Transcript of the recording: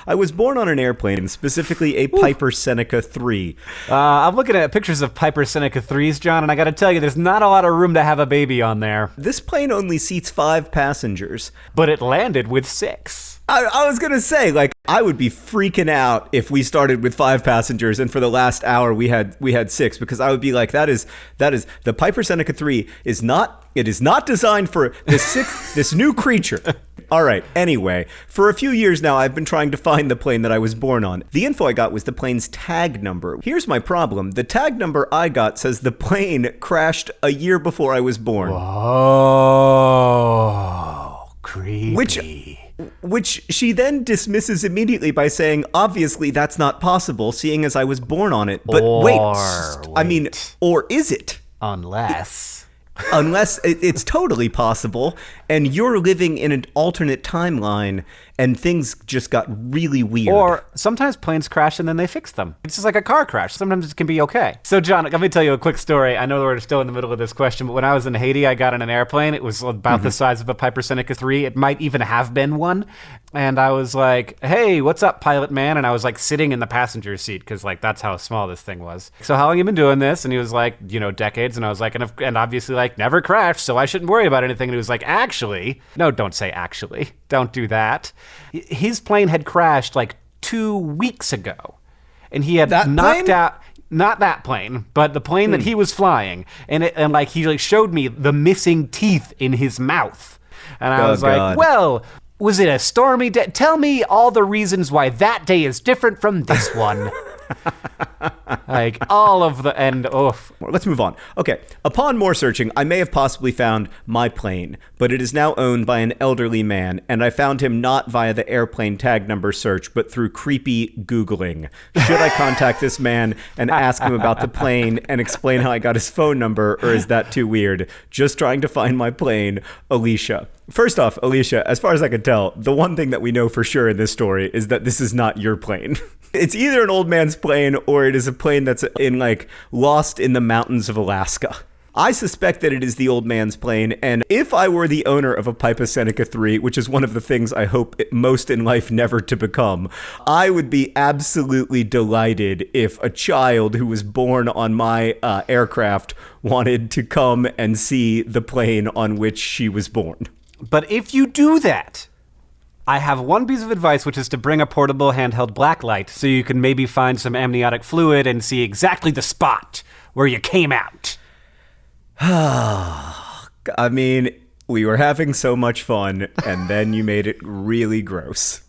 I was born on an airplane, specifically a Piper Seneca 3. I'm looking at pictures of Piper Seneca 3s, John, and I gotta tell you, there's not a lot of room to have a baby on there. This plane only seats 5 passengers. But it landed with 6. I was gonna say, like, I would be freaking out if we started with 5 passengers and for the last hour we had 6, because I would be like, that is the Piper Seneca 3 is not designed for this new creature. All right, anyway, for a few years now, I've been trying to find the plane that I was born on. The info I got was the plane's tag number. Here's my problem. The tag number I got says the plane crashed a year before I was born. Oh, creepy. Which she then dismisses immediately by saying, obviously that's not possible, seeing as I was born on it. But wait, I mean, or is it? Unless It's totally possible, and you're living in an alternate timeline, and things just got really weird. Or sometimes planes crash and then they fix them. It's just like a car crash. Sometimes it can be okay. So, John, let me tell you a quick story. I know we're still in the middle of this question, but when I was in Haiti, I got in an airplane. It was about the size of a Piper Seneca 3. It might even have been one. And I was like, hey, what's up, pilot man? And I was like sitting in the passenger seat because like that's how small this thing was. So how long you been doing this? And he was like, decades. And I was like, and obviously like never crashed, so I shouldn't worry about anything. And he was like, actually, no, don't say actually. Don't do that. His plane had crashed like 2 weeks ago. And he had knocked out, not that plane, but the plane that he was flying. And he like showed me the missing teeth in his mouth. And I was like, well, was it a stormy day? Tell me all the reasons why that day is different from this one. Like all of the end. Let's move on. Okay. Upon more searching, I may have possibly found my plane, but it is now owned by an elderly man, and I found him not via the airplane tag number search, but through creepy Googling. Should I contact this man and ask him about the plane and explain how I got his phone number, or is that too weird? Just trying to find my plane, Alicia. First off, Alicia, as far as I can tell, the one thing that we know for sure in this story is that this is not your plane. It's either an old man's plane or it is a plane that's lost in the mountains of Alaska. I suspect that it is the old man's plane, and if I were the owner of a Piper Seneca 3, which is one of the things I hope most in life never to become, I would be absolutely delighted if a child who was born on my aircraft wanted to come and see the plane on which she was born. But if you do that, I have one piece of advice, which is to bring a portable handheld blacklight so you can maybe find some amniotic fluid and see exactly the spot where you came out. I mean, we were having so much fun, and then you made it really gross.